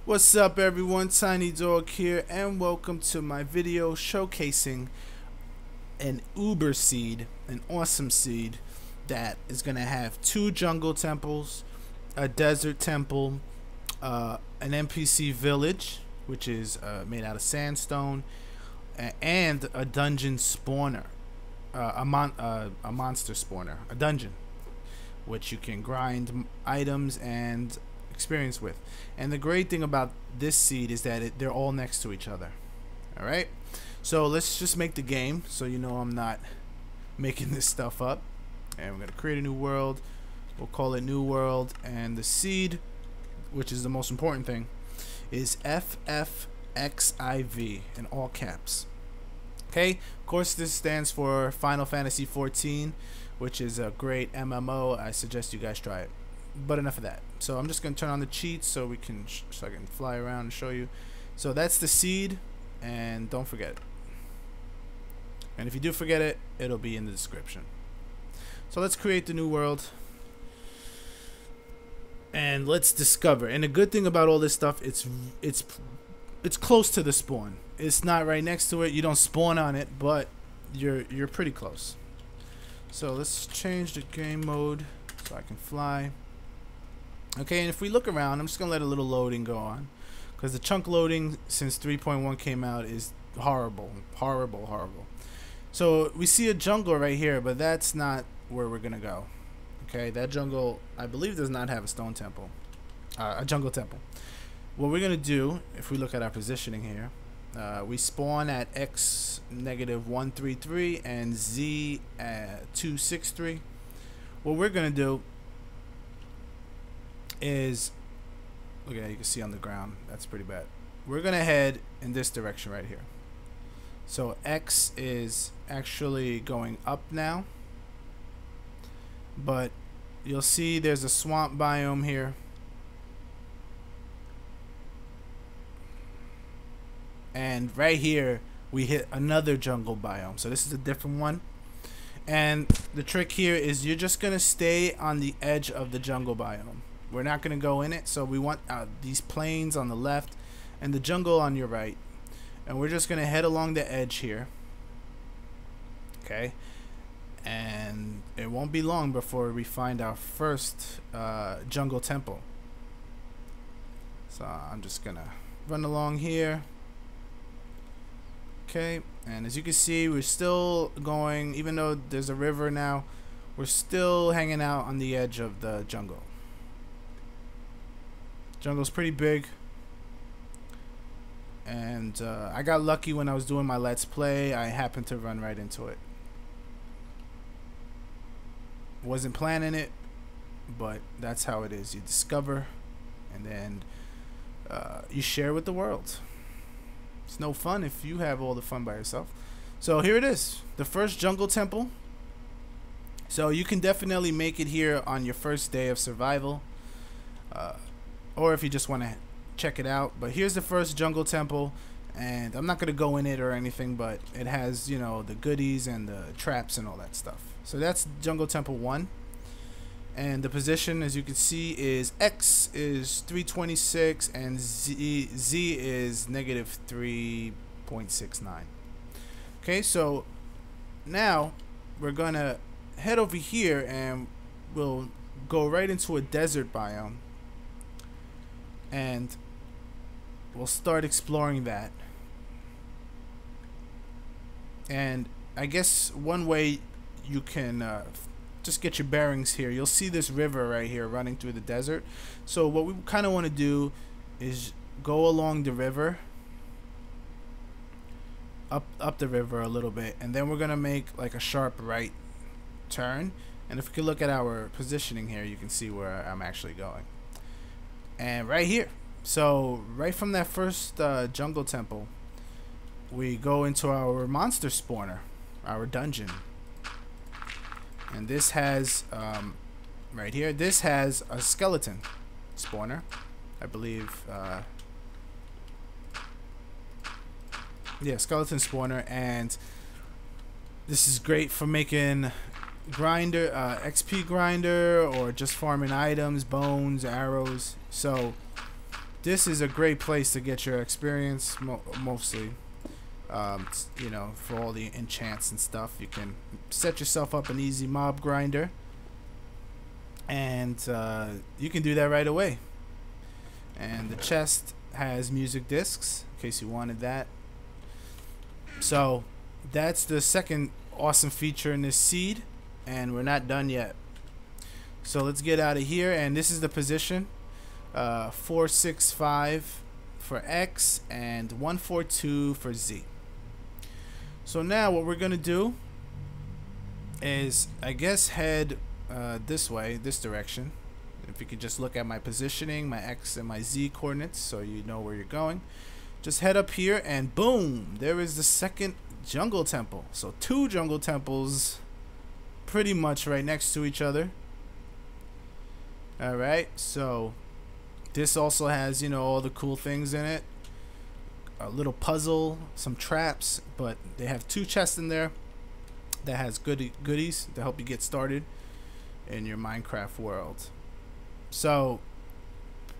What's up everyone, Tiny Dog here, and welcome to my video showcasing an uber seed, an awesome seed that is going to have 2 jungle temples, a desert temple, an NPC village which is made out of sandstone, and a dungeon spawner, a monster spawner, a dungeon which you can grind items and experience with. And the great thing about this seed is that they're all next to each other. Alright, so let's just make the game so you know I'm not making this stuff up. And we're going to create a new world. We'll call it New World, and the seed, which is the most important thing, is FFXIV in all caps. Okay, of course this stands for Final Fantasy XIV, which is a great MMO. I suggest you guys try it. But enough of that. So I'm just going to turn on the cheats so we can so I can fly around and show you. So that's the seed, and don't forget it. And if you do forget it, it'll be in the description. So let's create the new world, and let's discover. And the good thing about all this stuff, it's close to the spawn. It's not right next to it. You don't spawn on it, but you're pretty close. So let's change the game mode so I can fly. Okay, and if we look around, I'm just gonna let a little loading go on, because the chunk loading since 3.1 came out is horrible. So we see a jungle right here, but that's not where we're gonna go. Okay, that jungle, I believe, does not have a stone temple, a jungle temple. What we're gonna do, if we look at our positioning here, we spawn at X -133 and Z at 263. What we're gonna do is, look at that, you can see on the ground, that's pretty bad. We're gonna head in this direction right here. So X is actually going up now, but you'll see there's a swamp biome here, and right here we hit another jungle biome. So this is a different one, and the trick here is you're just gonna stay on the edge of the jungle biome. We're not going to go in it, so we want these plains on the left and the jungle on your right, and we're just going to head along the edge here. Okay, and it won't be long before we find our first jungle temple. So I'm just going to run along here. Okay, and as you can see, we're still going, even though there's a river now, we're still hanging out on the edge of the jungle. Jungle's pretty big, and I got lucky when I was doing my Let's Play. I happened to run right into it. Wasn't planning it, but that's how it is. You discover, and then you share with the world. It's no fun if you have all the fun by yourself. So here it is, the first jungle temple. So you can definitely make it here on your first day of survival, or if you just want to check it out. But here's the first jungle temple, and I'm not going to go in it or anything, but it has, you know, the goodies and the traps and all that stuff. So that's jungle temple 1, and the position, as you can see, is X is 326 and Z is -3.69. okay, so now we're gonna head over here and we'll go right into a desert biome, and we'll start exploring that. And I guess one way you can just get your bearings here, you'll see this river right here running through the desert. So what we kind of want to do is go along the river, up the river a little bit, and then we're gonna make like a sharp right turn. And if we can look at our positioning here, you can see where I'm actually going. And right here, so right from that first jungle temple, we go into our monster spawner, our dungeon. And this has right here, this has a skeleton spawner, I believe. Yeah, skeleton spawner, and this is great for making grinder, XP grinder, or just farming items, bones, arrows. So this is a great place to get your experience, mostly. You know, for all the enchants and stuff. You can set yourself up an easy mob grinder, and you can do that right away. And the chest has music discs in case you wanted that. So that's the second awesome feature in this seed, and we're not done yet. So let's get out of here, and this is the position. 465 for X and 142 for Z. So now what we're gonna do is, I guess, head this way, this direction. If you could just look at my positioning, my X and my Z coordinates, so you know where you're going. Just head up here, and boom, there is the second jungle temple. So 2 jungle temples pretty much right next to each other. Alright, so this also has, you know, all the cool things in it. A little puzzle, some traps, but they have 2 chests in there that has goodies to help you get started in your Minecraft world. So,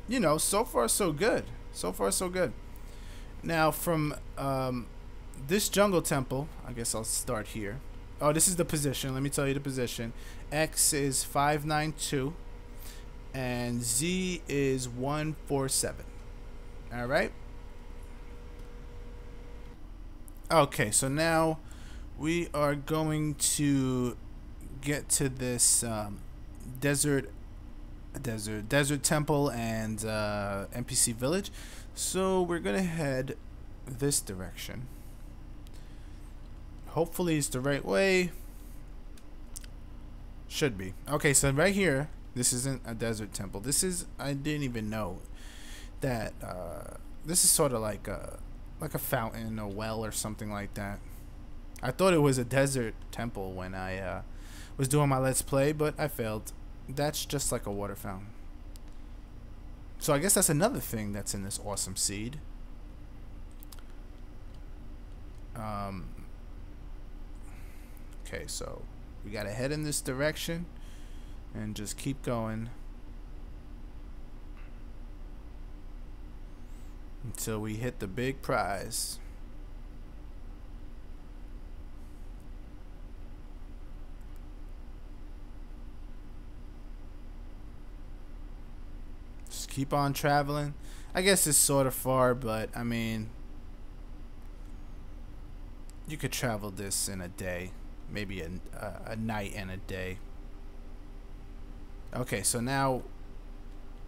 you know, so far so good. So far so good. Now from this jungle temple, I guess I'll start here. Oh, this is the position. Let me tell you the position. X is 592 and Z is 147. All right. Okay, so now we are going to get to this desert temple and NPC village. So we're gonna head this direction. Hopefully it's the right way. Should be. Okay, so right here, this isn't a desert temple. This is, I didn't even know that this is sort of like a fountain, a well or something like that. I thought it was a desert temple when I was doing my Let's Play, but I failed. That's just like a water fountain. So I guess that's another thing that's in this awesome seed. Okay, so we gotta head in this direction and just keep going until we hit the big prize. Just keep on traveling. I guess it's sort of far, but I mean, you could travel this in a day, maybe a night and a day. Okay, so now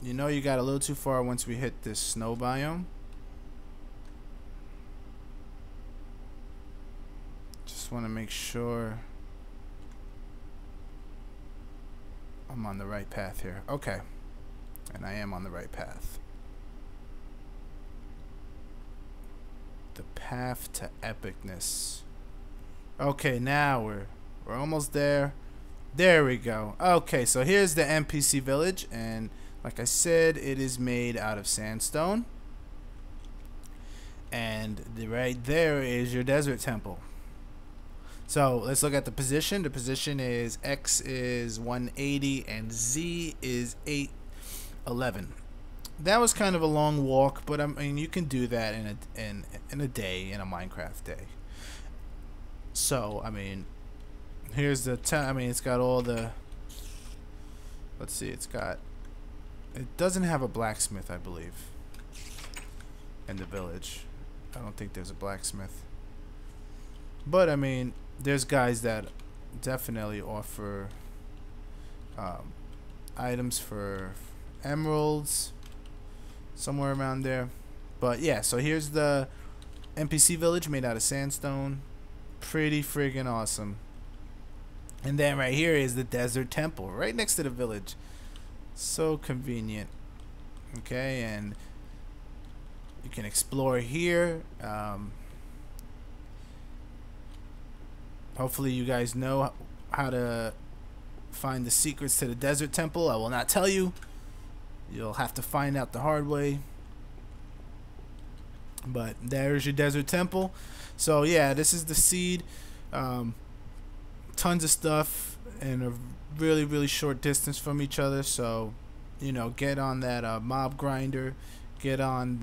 you know you got a little too far once we hit this snow biome. Just want to make sure I'm on the right path here. Okay, and I am on the right path. The path to epicness. Okay, now we're almost there. There we go. Okay, so here's the NPC village, and like I said, it is made out of sandstone. And right there is your desert temple. So let's look at the position. The position is X is 180 and Z is 811. That was kind of a long walk, but I mean you can do that in a day, in a Minecraft day. So I mean, here's the I mean, it's got all the. Let's see, it doesn't have a blacksmith, I believe, in the village. I don't think there's a blacksmith. But I mean, there's guys that definitely offer items for emeralds, somewhere around there. But yeah, so here's the NPC village made out of sandstone. Pretty friggin' awesome. And then right here is the desert temple, right next to the village. So convenient. Okay, and you can explore here. Hopefully you guys know how to find the secrets to the desert temple. I will not tell you. You'll have to find out the hard way. But there's your desert temple. So yeah, this is the seed. Tons of stuff in a really short distance from each other. So, you know, get on that mob grinder, get on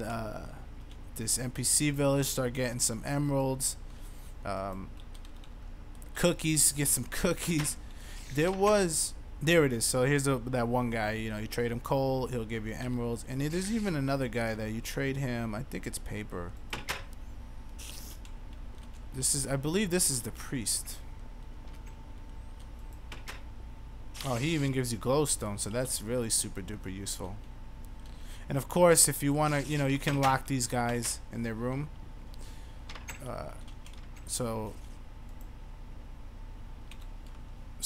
this NPC village, start getting some emeralds, cookies, get some cookies. There it is. So here's that one guy, you know, you trade him coal, he'll give you emeralds. And there's even another guy that you trade him, I think it's paper. I believe this is the priest. Oh, he even gives you glowstone, so that's really super duper useful. And of course, if you want to, you know, you can lock these guys in their room. So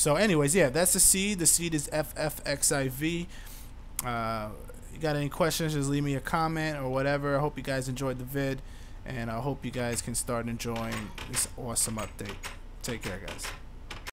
anyways, yeah, that's the seed. The seed is FFXIV. You got any questions, just leave me a comment or whatever. I hope you guys enjoyed the vid, and I hope you guys can start enjoying this awesome update. Take care, guys.